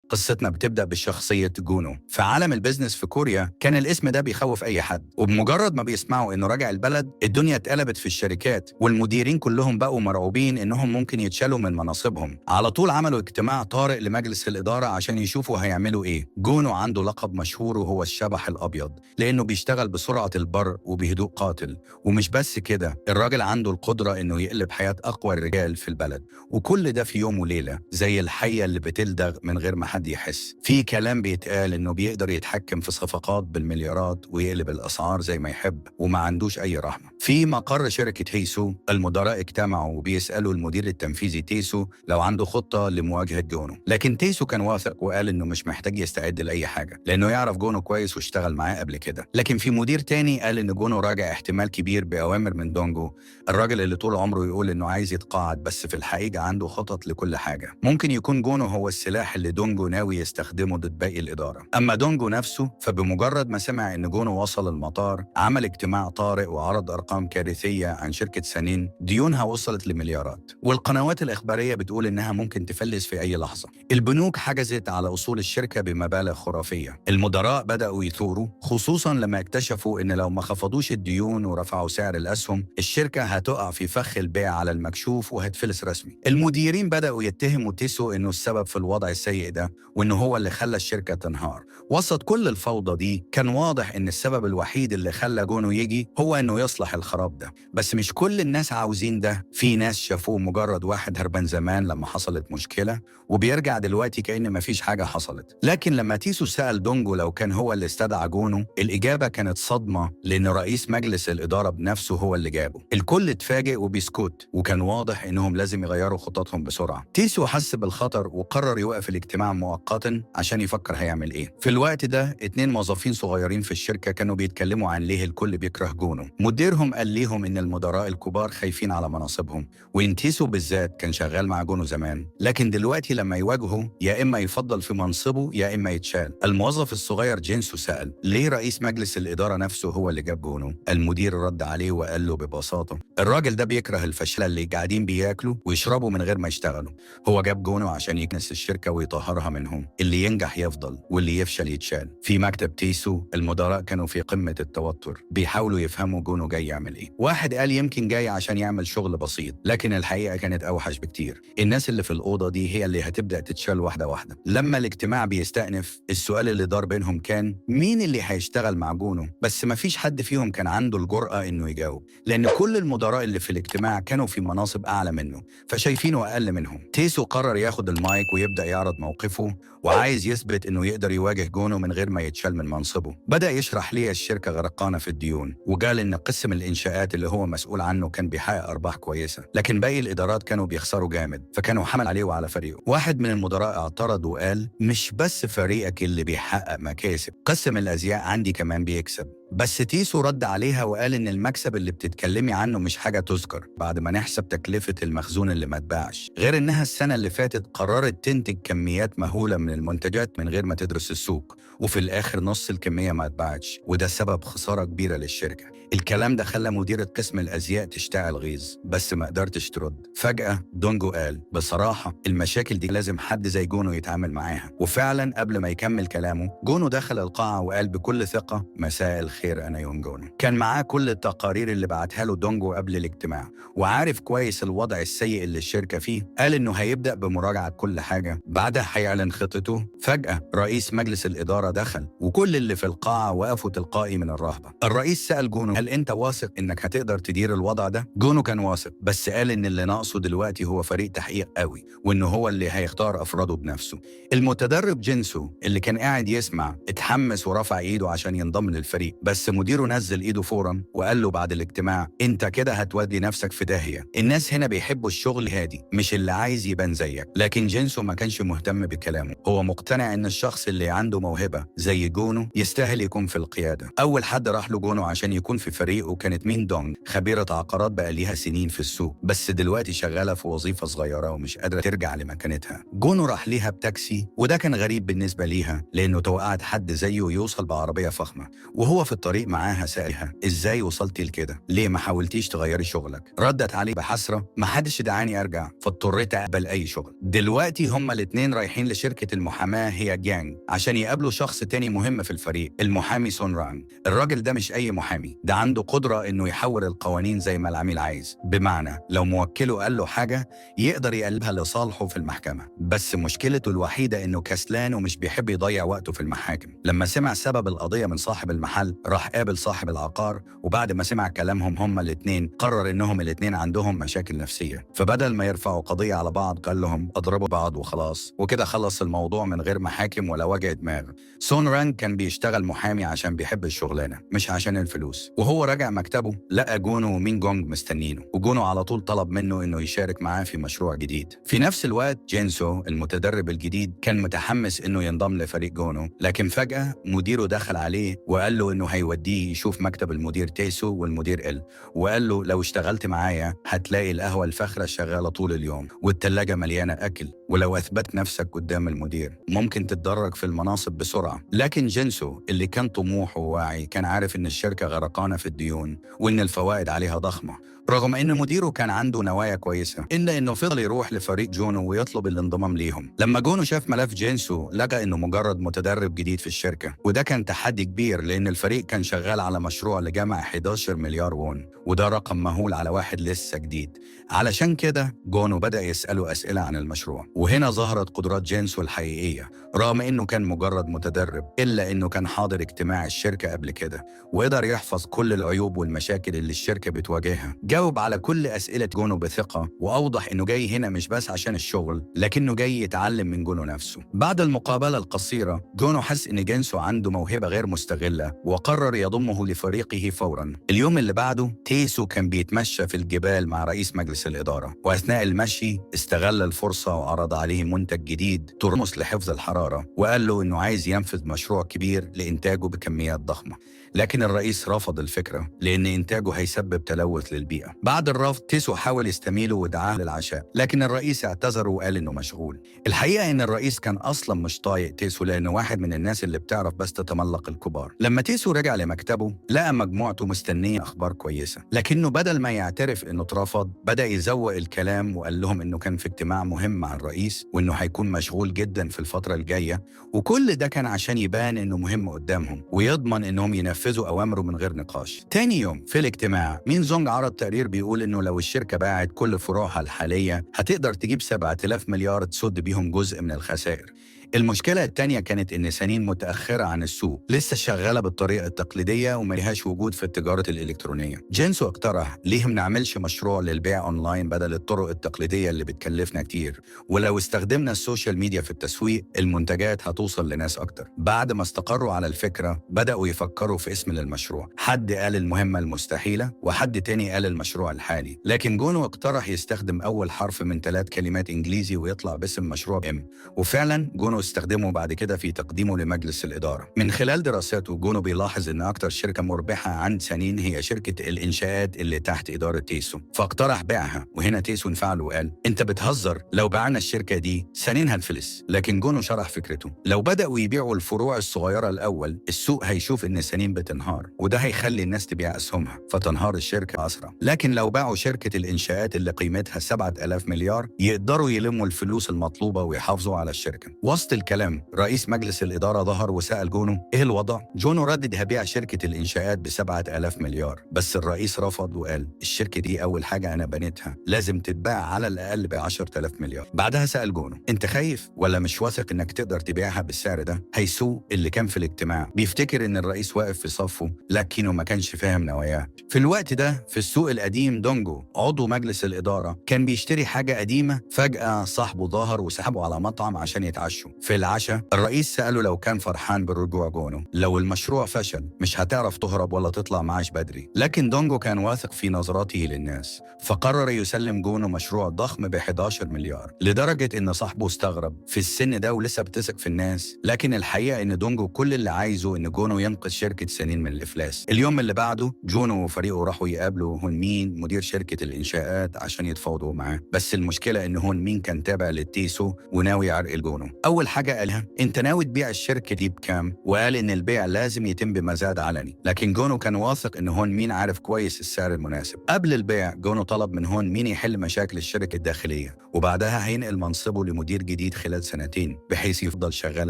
قصتنا بتبدأ بشخصية جونو. في عالم البيزنس في كوريا كان الاسم ده بيخوف أي حد، وبمجرد ما بيسمعوا إنه راجع البلد الدنيا اتقلبت في الشركات، والمديرين كلهم بقوا مرعوبين إنهم ممكن يتشالوا من مناصبهم. على طول عملوا اجتماع طارئ لمجلس الإدارة عشان يشوفوا هيعملوا إيه. جونو عنده لقب مشهور وهو الشبح الأبيض، لأنه بيشتغل بسرعة البرق وبهدوء قاتل. ومش بس كده، الراجل عنده القدرة إنه يقلب حياة أقوى الرجال في البلد، وكل ده في يوم وليلة، زي الحية اللي بتلدغ من غير ما حد يحس. في كلام بيتقال إنه بيقدر يتحكم في صفقات بالمليارات ويقلب الأسعار زي ما يحب، وما عندوش أي رحمة. في مقر شركة هيسو، المدراء اجتمعوا وبيسألوا المدير التنفيذي تيسو لو عنده خطة لمواجهة جونو، لكن تيسو كان واثق وقال إنه مش محتاج يستعد لأي حاجة، لأنه يعرف جونو كويس واشتغل معاه قبل كده. لكن في مدير تاني قال إن جونو راجع احتمال كبير بأوامر من دونجو، الراجل اللي طول عمره يقول إنه عايز يتقاعد، بس في الحقيقة عنده خطط لكل حاجة. ممكن يكون جونو هو السلاح اللي دونجو ناوي يستخدمه ضد باقي الإدارة. أما دونجو نفسه، فبمجرد ما سمع إن جونو وصل المطار عمل اجتماع طارئ وعرض أرقام كارثية عن شركة سانين، ديونها وصلت لمليارات، والقنوات الإخبارية بتقول إنها ممكن تفلس في أي لحظة. البنوك حجزت على أصول الشركة بمبالغ خرافية. المدراء بدأوا يثوروا، خصوصا لما اكتشفوا إن لو ما خفضوش الديون ورفعوا سعر الأسهم الشركة هتقع في فخ البيع على المكشوف وهتفلس رسمي. المديرين بدأوا يتهموا تيسو إنه السبب في الوضع السيء ده، وإنه هو اللي خلى الشركة تنهار. وسط كل الفوضى دي كان واضح إن السبب الوحيد اللي خلى جونو يجي هو إنه يصلح الخراب ده. بس مش كل الناس عاوزين ده. في ناس شافوه مجرد واحد هربان زمان لما حصلت مشكلة، وبيرجع دلوقتي كأن مفيش حاجة حصلت. لكن لما تيسو سأل دونجو لو كان هو اللي استدعى جونو، الإجابة كانت صدمة، لأن رئيس مجلس الإدارة بنفسه هو اللي جابه. الكل اتفاجئ وبيسكت، وكان واضح إنهم لازم يغيروا خططهم بسرعة. تيسو حس بالخطر وقرر يوقف الاجتماع مؤقتا عشان يفكر هيعمل إيه. في الوقت ده 2 موظفين صغيرين في الشركة كانوا بيتكلموا عن ليه الكل بيكره جونو. مديرهم قال ليهم إن المدراء الكبار خايفين على مناصبهم، وإن تيسو بالذات كان شغال مع جونو زمان، لكن دلوقتي لما يواجهه يا إما يفضل في منصبه يا إما يتشال. الموظف الصغير جينسو سأل ليه رئيس مجلس الإدارة نفسه هو اللي جاب جونو. المدير رد عليه وقال له ببساطة الراجل ده بيكره الفشلة اللي قاعدين بياكلوا ويشربوا من غير ما يشتغلوا. هو جاب جونو عشان يكنس الشركة ويطهرها منهم، اللي ينجح يفضل واللي يفشل يتشال. في مكتب تيسو المدراء كانوا في قمة التوتر، بيحاولوا يفهموا جونو جاي يعمل ايه. واحد قال يمكن جاي عشان يعمل شغل بسيط، لكن الحقيقة كانت أوحش بكتير. الناس اللي في الأوضة دي هي اللي هتبدأ تتشال واحدة واحدة. لما الاجتماع بيستأنف السؤال اللي دار بينهم كان مين اللي هيشتغل مع جونو، بس مفيش حد فيهم كان عنده الجرأة إنه يجاوب، لأن كل المدراء اللي في الاجتماع كانوا في مناصب أعلى منه فشايفينه أقل منهم. تيسو قرر ياخد المايك ويبدأ يعرض موقفه، وعايز يثبت إنه يقدر يواجه جونو من غير ما يتشال من منصبه. بدأ يشرح ليه الشركة غرقانة في الديون، وقال إن قسم الإنشاءات اللي هو مسؤول عنه كان بيحقق أرباح كويسة، لكن باقي الإدارات كانوا بيخسروا جامد، فكانوا حمل عليه وعلى فريقه. واحد من المدراء اعترض وقال مش بس فريقك اللي بيحقق مكاسب، قسم الأزياء عندي كمان بيكسب. بس تيسو رد عليها وقال إن المكسب اللي بتتكلمي عنه مش حاجة تذكر بعد ما نحسب تكلفة المخزون اللي ما اتباعش، غير إنها السنة اللي فاتت قررت تنتج كميات مهولة من المنتجات من غير ما تدرس السوق، وفي الآخر نص الكمية ما اتباعتش، وده سبب خسارة كبيرة للشركة. الكلام ده خلى مديرة قسم الأزياء تشتعل غيظ، بس ما قدرتش ترد. فجأة دونجو قال بصراحة المشاكل دي لازم حد زي جونو يتعامل معاها. وفعلا قبل ما يكمل كلامه جونو دخل القاعة وقال بكل ثقة مساء الخير أنا يون جونو. كان معاه كل التقارير اللي بعتها له دونجو قبل الاجتماع، وعارف كويس الوضع السيء اللي الشركة فيه. قال إنه هيبدأ بمراجعة كل حاجة، بعدها هيعلن خطته. فجأة رئيس مجلس الإدارة دخل، وكل اللي في القاعة وقفوا تلقائي من الرهبة. الرئيس سأل جونو هل أنت واثق إنك هتقدر تدير الوضع ده؟ جونو كان واثق، بس قال إن اللي ناقصه دلوقتي هو فريق تحقيق قوي، وإنه هو اللي هيختار أفراده بنفسه. المتدرب جينسو اللي كان قاعد يسمع اتحمس ورفع إيده عشان ينضم للفريق، بس مديره نزل إيده فوراً وقال له بعد الاجتماع أنت كده هتودي نفسك في داهية. الناس هنا بيحبوا الشغل هادي مش اللي عايز يبان زيك. لكن جينسو ما كانش مهتم بكلامه، هو مقتنع إن الشخص اللي عنده موهبة زي جونو يستاهل يكون في القيادة. أول حد راح له جونو عشان يكون في فريقه كانت مين دونج، خبيرة عقارات بقى ليها سنين في السوق، بس دلوقتي شغالة في وظيفة صغيرة ومش قادرة ترجع لمكانتها. جونو راح ليها بتاكسي، وده كان غريب بالنسبة ليها لأنه توقعت حد زيه يوصل بعربية فخمة. وهو في الطريق معاها سألها ازاي وصلتي لكده؟ ليه ما حاولتيش تغيري شغلك؟ ردت عليه بحسرة ما حدش دعاني ارجع فاضطريت اقبل اي شغل. دلوقتي هما الاتنين رايحين لشركة المحاماة هي جانج عشان يقابلوا شخص تاني مهم في الفريق، المحامي سون رانج. الراجل ده مش اي محامي، ده عنده قدرة انه يحول القوانين زي ما العميل عايز، بمعنى لو موكله قال له حاجة يقدر يقلبها لصالحه في المحكمة. بس مشكلته الوحيدة انه كسلان ومش بيحب يضيع وقته في المحاكم. لما سمع سبب القضية من صاحب المحل راح قابل صاحب العقار، وبعد ما سمع كلامهم هما الاتنين قرر انهم الاتنين عندهم مشاكل نفسية، فبدل ما يرفعوا قضية على بعض قال لهم اضربوا بعض وخلاص، وكده خلص الموضوع من غير محاكم ولا وجع دماغ. سون رانج كان بيشتغل محامي عشان بيحب الشغلانة مش عشان الفلوس. وهو راجع مكتبه لقى جونو ومين جونج مستنينه، وجونو على طول طلب منه انه يشارك معاه في مشروع جديد. في نفس الوقت جينسو المتدرب الجديد كان متحمس انه ينضم لفريق جونو، لكن فجأة مديره دخل عليه وقال له انه هيوديه يشوف مكتب المدير تيسو والمدير ال، وقال له لو اشتغلت معايا هتلاقي القهوة الفخرة شغالة طول اليوم والتلاجة مليانة أكل، ولو أثبت نفسك قدام المدير ممكن تتدرج في المناصب بسرعة. لكن جينسو اللي كان طموح وواعي كان عارف إن الشركة غرقانة في الديون وإن الفوائد عليها ضخمة، رغم إن مديره كان عنده نوايا كويسة، إلا إنه فضل يروح لفريق جونو ويطلب الانضمام ليهم. لما جونو شاف ملف جينسو لقى إنه مجرد متدرب جديد في الشركة، وده كان تحدي كبير لأن الفريق كان شغال على مشروع لجمع 11 مليار وون، وده رقم مهول على واحد لسه جديد. علشان كده جونو بدأ يسأله أسئلة عن المشروع، وهنا ظهرت قدرات جينسو الحقيقية. رغم إنه كان مجرد متدرب إلا إنه كان حاضر اجتماع الشركة قبل كده وقدر يحفظ كل العيوب والمشاكل اللي الشركة بتواجهها. جاوب على كل أسئلة جونو بثقة، وأوضح إنه جاي هنا مش بس عشان الشغل لكنه جاي يتعلم من جونو نفسه. بعد المقابلة القصيرة جونو حس إن جينسو عنده موهبة غير مستغلة وقرر يضمه لفريقه فوراً. اليوم اللي بعده تيسو كان بيتمشى في الجبال مع رئيس مجلس الإدارة، وأثناء المشي استغل الفرصة وعرض عليه منتج جديد ترمس لحفظ الحرارة، وقال له إنه عايز ينفذ مشروع كبير لإنتاجه بكميات ضخمة. لكن الرئيس رفض الفكرة لأن إنتاجه هيسبب تلوث للبيئة. بعد الرفض تيسو حاول يستميله ودعاه للعشاء، لكن الرئيس اعتذر وقال إنه مشغول. الحقيقة إن الرئيس كان أصلا مش طايق تيسو لأنه واحد من الناس اللي بتعرف بس تتملق الكبار. لما تيسو رجع لمكتبه لقى مجموعته مستنية أخبار كويسة، لكنه بدل ما يعترف إنه اترفض بدأ يزوق الكلام وقال لهم إنه كان في اجتماع مهم مع الرئيس وإنه هيكون مشغول جدا في الفترة الجاية، وكل ده كان عشان يبان إنه مهم قدامهم ويضمن إنهم ينفذوا أوامره من غير نقاش. تاني يوم في الاجتماع مين زونج عرض تقرير بيقول إنه لو الشركة باعت كل فروعها الحالية هتقدر تجيب 7000 مليار تسد بيهم جزء من الخسائر. المشكلة التانية كانت إن سنين متأخرة عن السوق، لسه شغالة بالطريقة التقليدية وملهاش وجود في التجارة الإلكترونية. جينسو اقترح ليه ما نعملش مشروع للبيع أونلاين بدل الطرق التقليدية اللي بتكلفنا كتير، ولو استخدمنا السوشيال ميديا في التسويق المنتجات هتوصل لناس أكتر. بعد ما استقروا على الفكرة بدأوا يفكروا في اسم للمشروع، حد قال المهمة المستحيلة وحد تاني قال المشروع الحالي، لكن جونو اقترح يستخدم أول حرف من 3 كلمات إنجليزي ويطلع باسم مشروع M، وفعلا جونو استخدمه بعد كده في تقديمه لمجلس الإدارة. من خلال دراساته جونو بيلاحظ إن أكتر شركة مربحة عند سنين هي شركة الإنشاءات اللي تحت إدارة تيسو، فاقترح بيعها. وهنا تيسو انفعل وقال أنت بتهزر، لو بعنا الشركة دي سنين هنفلس. لكن جونو شرح فكرته، لو بدأوا يبيعوا الفروع الصغيرة الأول السوق هيشوف إن سنين بتنهار، وده هيخلي الناس تبيع أسهمها فتنهار الشركة أسرع. لكن لو باعوا شركة الإنشاءات اللي قيمتها 7000 مليار يقدروا يلموا الفلوس المطلوبة ويحافظوا على الشركة. وسط الكلام رئيس مجلس الإدارة ظهر وسأل جونو إيه الوضع؟ جونو ردد هبيع شركة الإنشاءات ب7000 مليار، بس الرئيس رفض وقال الشركة دي أول حاجة أنا بنيتها لازم تتباع على الأقل ب10000 مليار. بعدها سأل جونو أنت خايف ولا مش واثق إنك تقدر تبيعها بالسعر ده؟ هيسو اللي كان في الاجتماع بيفتكر إن الرئيس واقف في صفه لكنه ما كانش فاهم نواياه. في الوقت ده في السوق القديم دونجو عضو مجلس الإدارة كان بيشتري حاجة قديمة، فجأة صاحبه ظهر وسحبه على مطعم عشان يتعشوا. في العشاء الرئيس سأله لو كان فرحان بالرجوع جونو، لو المشروع فشل مش هتعرف تهرب ولا تطلع معاش بدري. لكن دونجو كان واثق في نظراته للناس فقرر يسلم جونو مشروع ضخم ب11 مليار، لدرجة إن صاحبه استغرب في السن ده ولسه بتثق في الناس. لكن الحقيقة إن دونجو كل اللي عايزه إن جونو ينقذ شركة سنين من الإفلاس. اليوم اللي بعده جونو وفريقه راحوا يقابلوا هون مين مدير شركة الإنشاءات عشان يتفاوضوا معاه، بس المشكلة إن هون مين كان تابع للتيسو وناوي يعرقل جونو. أول حاجة قالها أنت ناوي تبيع الشركة دي بكام؟ وقال إن البيع لازم يتم بمزاد علني، لكن جونو كان واثق إن هون مين عارف كويس السعر المناسب. قبل البيع جونو طلب من هون مين يحل مشاكل الشركة الداخلية، وبعدها هينقل منصبه لمدير جديد خلال 2 بحيث يفضل شغال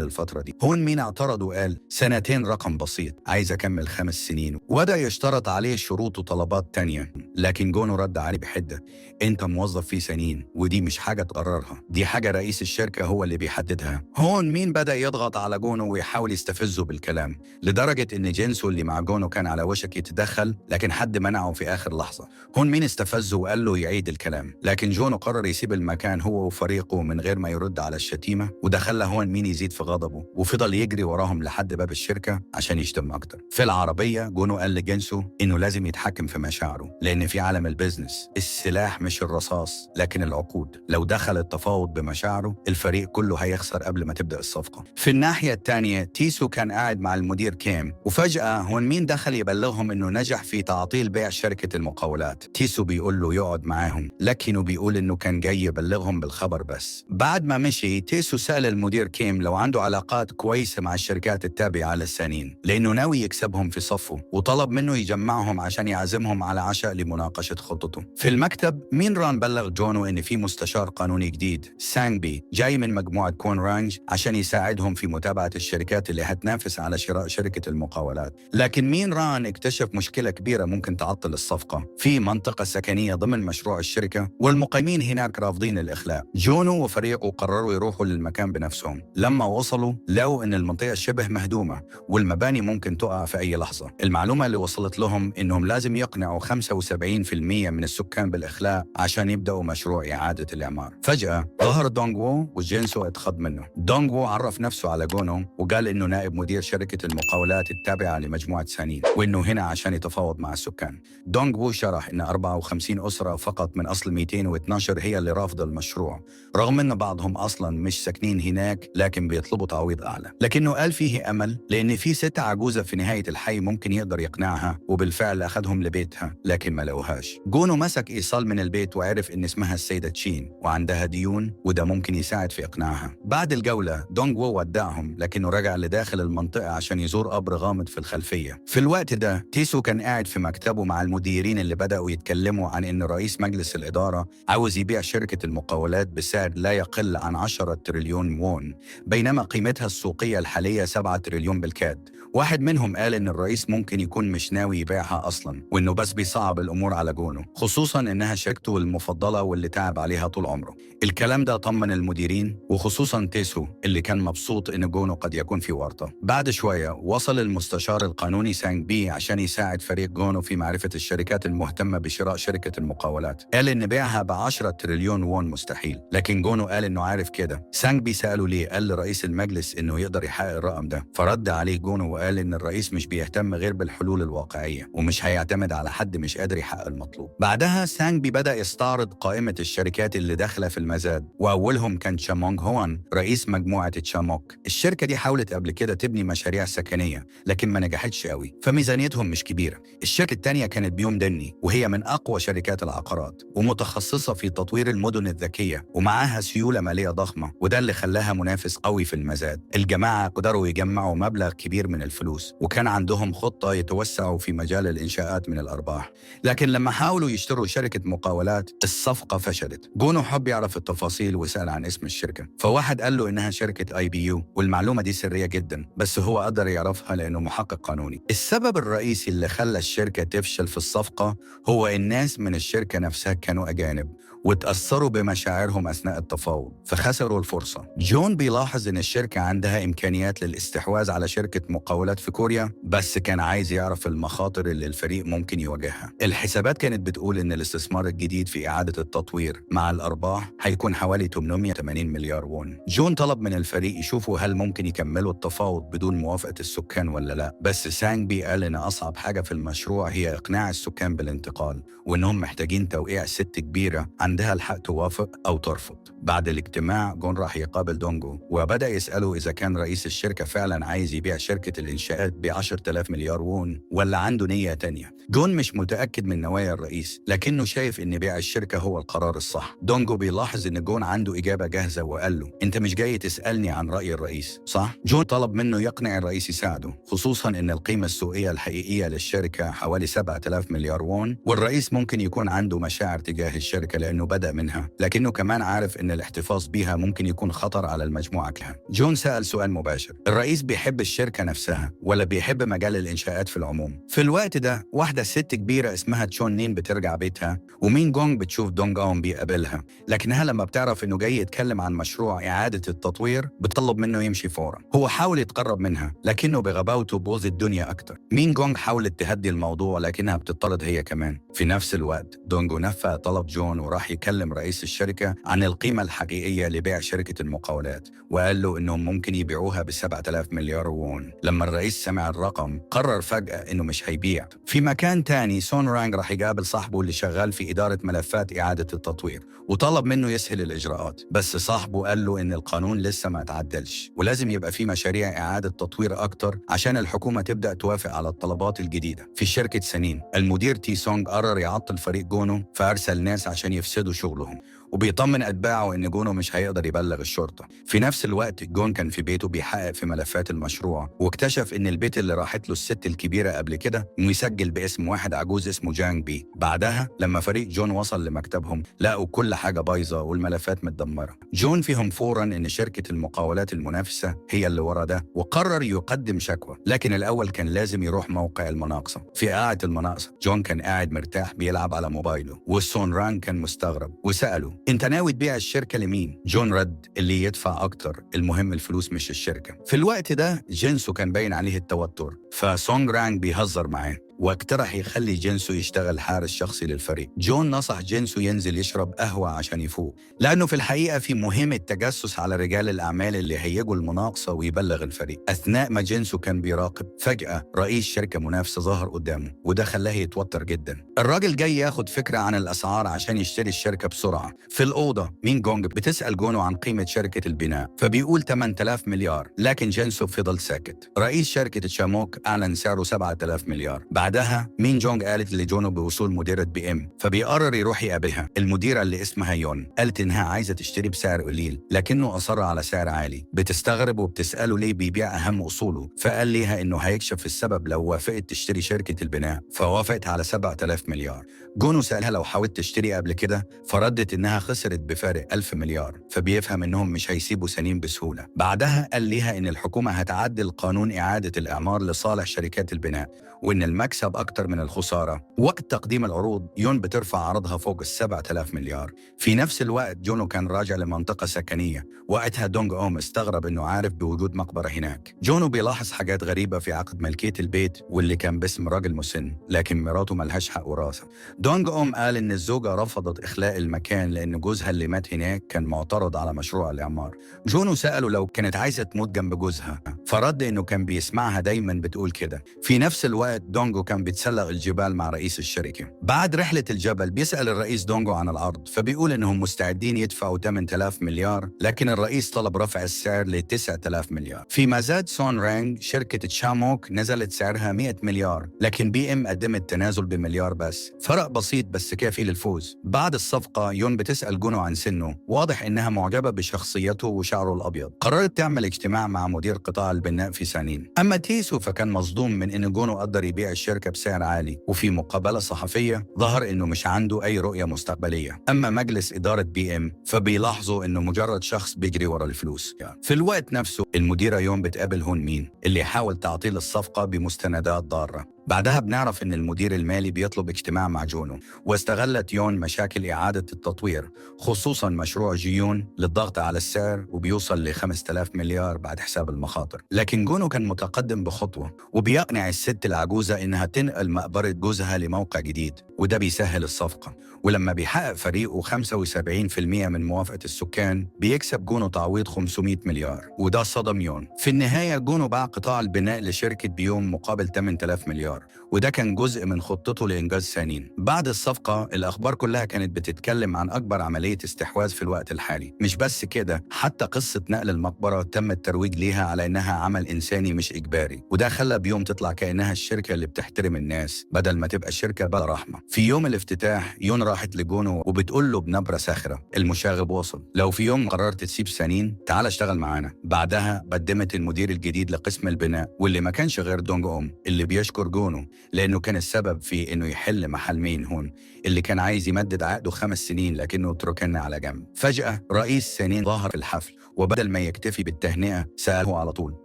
الفترة دي. هون مين اعترض وقال 2 رقم بسيط، عايز أكمل 5 سنين، وبدأ يشترط عليه شروط وطلبات تانية. لكن جونو رد عليه بحدة، أنت موظف في سنين ودي مش حاجة تقررها، دي حاجة رئيس الشركة هو اللي بيحددها. هون مين بدأ يضغط على جونو ويحاول يستفزه بالكلام، لدرجة إن جينسو اللي مع جونو كان على وشك يتدخل، لكن حد منعه في آخر لحظة. هون مين استفزه وقال له يعيد الكلام، لكن جونو قرر يسيب المكان هو وفريقه من غير ما يرد على الشتيمة، وده خلى هون مين يزيد في غضبه وفضل يجري وراهم لحد باب الشركة عشان يشتم أكتر. في العربية جونو قال لجينسو إنه لازم يتحكم في مشاعره، لأن في عالم البيزنس السلاح مش الرصاص لكن العقود. لو دخل التفاوض بمشاعره الفريق كله هيخسر قبل ما تبدأ الصفقة. في الناحية الثانية تيسو كان قاعد مع المدير كيم، وفجأة هون مين دخل يبلغهم إنه نجح في تعطيل بيع شركة المقاولات. تيسو بيقول له يقعد معاهم، لكنه بيقول إنه كان جاي يبلغهم بالخبر بس. بعد ما مشي تيسو سأل المدير كيم لو عنده علاقات كويسة مع الشركات التابعة للسنين، لأنه ناوي يكسبهم في صفه، وطلب منه يجمعهم عشان يعزمهم على عشاء لمناقشة خطته. في المكتب مين ران بلغ جونو إن في مستشار قانوني جديد سانغ بي جاي من مجموعة كون رانج عشان يساعدهم في متابعة الشركات اللي هتنافس على شراء شركة المقاولات. لكن مين ران اكتشف مشكلة كبيرة ممكن تعطل الصفقة في منطقة سكنية ضمن مشروع الشركة، والمقيمين هناك رافضين الإخلاء. جونو وفريقه قرروا يروحوا للمكان بنفسهم. لما وصلوا لقوا إن المنطقة شبه مهدومة والمباني ممكن تقع في أي لحظة. المعلومة اللي وصلت لهم إنهم لازم يقنعوا 75% من السكان بالإخلاء عشان يبدأوا مشروع إعادة الإعمار. فجأة ظهر دونغ وو وجينسو اتخض منه. دونغ وو عرف نفسه على جونو وقال إنه نائب مدير شركة المقاولات التابعة لمجموعة سانين، وإنه هنا عشان يتفاوض مع السكان. دونغ وو شرح إن 54 أسرة فقط من أصل 212 هي اللي رافضة المشروع، رغم إن بعضهم أصلاً مش ساكنين هناك لكن بيطلبوا تعويض أعلى. لكنه قال فيه أمل لأن في 6 عجوزة في نهاية الحي ممكن يقدر يقنعها، وبالفعل أخذهم لبيتها لكن ما لقوهاش. جونو مسك إيصال من البيت وعرف إن اسمها السيدة تشين وعندها ديون، وده ممكن يساعد في إقناعها. بعد الجولة دونغ وو ودعهم لكنه رجع لداخل المنطقة عشان يزور قبر غامض في الخلفية. في الوقت ده تيسو كان قاعد في مكتبه مع المديرين اللي بدأوا يتكلموا عن إن رئيس مجلس الإدارة عاوز يبيع شركة المقاولات بسعر لا يقل عن 10 تريليون وون، بينما قيمتها السوقية الحالية 7 تريليون بالكاد. واحد منهم قال إن الرئيس ممكن يكون مش ناوي يبيعها أصلاً، وإنه بس بيصعب الأمور على جونو، خصوصاً إنها شركته المفضلة واللي تعب عليها طول عمره. الكلام ده طمن المديرين وخصوصاً تيسو اللي كان مبسوط إن جونو قد يكون في ورطة. بعد شوية وصل المستشار القانوني سانغ بي عشان يساعد فريق جونو في معرفة الشركات المهتمة بشراء شركة المقاولات. قال إن بيعها ب10 تريليون وون مستحيل، لكن جونو قال إنه عارف كده. سانغ بي سأله ليه، قال لرئيس المجلس إنه يقدر يحقق الرقم ده، فرد عليه جونو وقال إن الرئيس مش بيهتم غير بالحلول الواقعية ومش هيعتمد على حد مش قادر يحقق المطلوب. بعدها سانغ بي بدأ يستعرض قائمة الشركات اللي داخلة في المزاد، وأولهم كان تشامونغ هوان رئيس مجموعة تشاموك. الشركة دي حاولت قبل كده تبني مشاريع سكنية لكن ما نجحتش قوي، فميزانيتهم مش كبيرة. الشركة الثانية كانت بيوم دني، وهي من أقوى شركات العقارات ومتخصصة في تطوير المدن الذكية ومعاها سيولة مالية ضخمة، وده اللي خلاها منافس قوي في المزاد. الجماعة قدروا يجمعوا مبلغ كبير من الفلوس وكان عندهم خطة يتوسعوا في مجال الإنشاءات من الأرباح، لكن لما حاولوا يشتروا شركة مقاولات الصفقة فشلت. جونو حب يعرف التفاصيل وسأل عن اسم الشركة، فواحد قال له إنها شركة IBU، والمعلومة دي سرية جدا بس هو قدر يعرفها لأنه محقق قانوني. السبب الرئيسي اللي خلى الشركة تفشل في الصفقة هو الناس من الشركة نفسها كانوا أجانب وتأثروا بمشاعرهم أثناء التفاوض فخسروا الفرصة. جون بيلاحظ إن الشركة عندها إمكانيات للاستحواذ على شركة مقاولات في كوريا، بس كان عايز يعرف المخاطر اللي الفريق ممكن يواجهها. الحسابات كانت بتقول إن الاستثمار الجديد في إعادة التطوير مع الأرباح هيكون حوالي 880 مليار وون. جون طلب من الفريق يشوفوا هل ممكن يكملوا التفاوض بدون موافقة السكان ولا لا، بس سانغ بي قال إن أصعب حاجة في المشروع هي إقناع السكان بالانتقال، وإنهم محتاجين توقيع ست كبيرة عن عندها الحق توافق أو ترفض. بعد الاجتماع جون راح يقابل دونجو وبدأ يسأله إذا كان رئيس الشركة فعلا عايز يبيع شركة الإنشاءات ب10,000 مليار وون ولا عنده نية تانية. جون مش متأكد من نوايا الرئيس لكنه شايف إن بيع الشركة هو القرار الصح. دونجو بيلاحظ إن جون عنده إجابة جاهزة وقال له أنت مش جاي تسألني عن رأي الرئيس صح؟ جون طلب منه يقنع الرئيس يساعده، خصوصا إن القيمة السوقية الحقيقية للشركة حوالي 7,000 مليار وون، والرئيس ممكن يكون عنده مشاعر تجاه الشركة لأنه بدأ منها، لكنه كمان عارف إن الاحتفاظ بيها ممكن يكون خطر على المجموعة كلها. جون سأل سؤال مباشر، الرئيس بيحب الشركة نفسها ولا بيحب مجال الإنشاءات في العموم؟ في الوقت ده واحدة ست كبيرة اسمها تشون نين بترجع بيتها، ومين جونج بتشوف دونج أوم بيقابلها، لكنها لما بتعرف إنه جاي يتكلم عن مشروع إعادة التطوير بتطلب منه يمشي فورا. هو حاول يتقرب منها لكنه بغباوته بوظ الدنيا أكتر. مين جونج حاولت تهدي الموضوع لكنها بتطرد هي كمان. في نفس الوقت دونجو نفى طلب جون وراح يكلم رئيس الشركة عن القيمة الحقيقية لبيع شركة المقاولات، وقال له إنهم ممكن يبيعوها ب7,000 مليار وون. لما الرئيس سمع الرقم قرر فجأة إنه مش هيبيع. في مكان تاني سون رانغ راح يقابل صاحبه اللي شغال في إدارة ملفات إعادة التطوير وطلب منه يسهل الإجراءات، بس صاحبه قال له إن القانون لسه ما تعدلش ولازم يبقى في مشاريع إعادة تطوير أكتر عشان الحكومة تبدأ توافق على الطلبات الجديدة. في شركة سنين المدير تي سونغ قرر يعطل فريق جونو فأرسل ناس عشان يفسدوا شغلهم، وبيطمن أتباعه إن جونو مش هيقدر يبلغ الشرطة. في نفس الوقت جون كان في بيته بيحقق في ملفات المشروع واكتشف إن البيت اللي راحت له الست الكبيرة قبل كده مسجل باسم واحد عجوز اسمه جانج بي. بعدها لما فريق جون وصل لمكتبهم لقوا كل حاجة بايظة والملفات متدمرة. جون فهم فوراً إن شركة المقاولات المنافسة هي اللي ورا ده وقرر يقدم شكوى، لكن الأول كان لازم يروح موقع المناقصة. في قاعة المناقصة جون كان قاعد مرتاح بيلعب على موبايله، والسون رانغ كان مستغرب وسأله انت ناوي تبيع الشركة لمين؟ جون رد اللي يدفع اكتر، المهم الفلوس مش الشركة. في الوقت ده جينسو كان باين عليه التوتر، فسونغ رانغ بيهزر معاه واقترح يخلي جينسو يشتغل حارس شخصي للفريق. جون نصح جينسو ينزل يشرب قهوة عشان يفوق، لأنه في الحقيقة في مهمة تجسس على رجال الأعمال اللي هيجوا المناقصة ويبلغ الفريق. أثناء ما جينسو كان بيراقب فجأة رئيس شركة منافسة ظهر قدامه وده خلاه يتوتر جدا. الراجل جاي ياخد فكرة عن الأسعار عشان يشتري الشركة بسرعة. في الأوضة مين جونج بتسأل جونو عن قيمة شركة البناء فبيقول 8,000 مليار، لكن جينسو فضل ساكت. رئيس شركة تشاموك أعلن سعره 7,000 مليار. بعدها مين جونج قالت لجونو بوصول مديرة بي ام فبيقرر يروح يقابلها. المديرة اللي اسمها يون قالت إنها عايزة تشتري بسعر قليل لكنه أصر على سعر عالي. بتستغرب وبتسأله ليه بيبيع أهم أصوله، فقال ليها إنه هيكشف السبب لو وافقت تشتري شركة البناء، فوافقت على 7,000 مليار. جونو سألها لو حاولت تشتري قبل كده فردت إنها خسرت بفارق 1000 مليار، فبيفهم إنهم مش هيسيبوا سنين بسهولة. بعدها قال ليها إن الحكومة هتعدل قانون إعادة الإعمار لصالح شركات البناء وإن المكسب أكتر من الخسارة. وقت تقديم العروض يون بترفع عرضها فوق 7,000 مليار. في نفس الوقت جونو كان راجع لمنطقة سكنية، وقتها دونج أوم استغرب إنه عارف بوجود مقبرة هناك. جونو بيلاحظ حاجات غريبة في عقد ملكية البيت واللي كان باسم راجل مسن لكن مراته ملهاش حق وراثة. دونج أوم قال إن الزوجة رفضت إخلاء المكان لأن جوزها اللي مات هناك كان معترض على مشروع الإعمار. جونو سأله لو كانت عايزة تموت جنب جوزها فرد إنه كان بيسمعها دايما بتقول كده. في نفس الوقت دونجو كان بيتسلق الجبال مع رئيس الشركة. بعد رحلة الجبل بيسأل الرئيس دونجو عن العرض فبيقول إنهم مستعدين يدفعوا 8,000 مليار، لكن الرئيس طلب رفع السعر ل 9,000 مليار. فيما زاد سون رانغ شركة تشاموك نزلت سعرها 100 مليار، لكن بي ام قدمت تنازل بمليار بس، فرق بسيط بس كافي للفوز. بعد الصفقة يون بتسأل جونو عن سنه، واضح إنها معجبة بشخصيته وشعره الأبيض. قررت تعمل اجتماع مع مدير قطاع البناء في سانين. أما تيسو فكان مصدوم من إن جونو قدر يبيع الشركة بسعر عالي، وفي مقابلة صحفية ظهر إنه مش عنده أي رؤية مستقبلية. أما مجلس إدارة بي ام فبيلاحظوا إنه مجرد شخص بيجري ورا الفلوس. في الوقت نفسه المديرة يون بتقابل هون مين اللي حاول تعطيل الصفقة بمستندات ضارة. بعدها بنعرف إن المدير المالي بيطلب اجتماع مع جونو، واستغلت يون مشاكل إعادة التطوير خصوصاً مشروع جيون للضغط على السعر وبيوصل ل 5,000 مليار بعد حساب المخاطر. لكن جونو كان متقدم بخطوة وبيقنع الست العجوزة إنها تنقل مقبرة جوزها لموقع جديد وده بيسهل الصفقة. ولما بيحقق فريقه 75% من موافقة السكان بيكسب جونو تعويض 500 مليار، وده صدم يون. في النهاية جونو باع قطاع البناء لشركة بيوم مقابل 8000 مليار، وده كان جزء من خطته لإنجاز سنين. بعد الصفقة الأخبار كلها كانت بتتكلم عن أكبر عملية استحواذ في الوقت الحالي. مش بس كده، حتى قصة نقل المقبرة تم الترويج ليها على إنها عمل إنساني مش إجباري، وده خلى بيوم تطلع كأنها الشركة اللي بتحترم الناس بدل ما تبقى شركة بلا رحمة. في يوم الافتتاح يون راحت لجونو وبتقول له بنبرة ساخرة: المشاغب وصل، لو في يوم قررت تسيب سنين تعال اشتغل معانا. بعدها قدمت المدير الجديد لقسم البناء، واللي ما كانش غير دونج اللي بيشكر جونو لأنه كان السبب في إنه يحل محل مين هون اللي كان عايز يمدد عقده 5 سنين لكنه تركنا على جنب. فجأة رئيس سنين ظهر في الحفل، وبدل ما يكتفي بالتهنئة سأله على طول: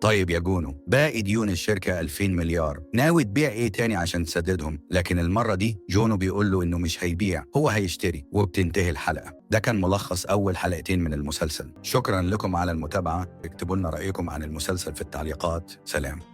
طيب يا جونو، باقي ديون الشركة 2000 مليار، ناوي تبيع ايه تاني عشان تسددهم؟ لكن المرة دي جونو بيقول له انه مش هيبيع، هو هيشتري. وبتنتهي الحلقة. ده كان ملخص أول حلقتين من المسلسل. شكرا لكم على المتابعة. اكتبوا لنا رأيكم عن المسلسل في التعليقات. سلام.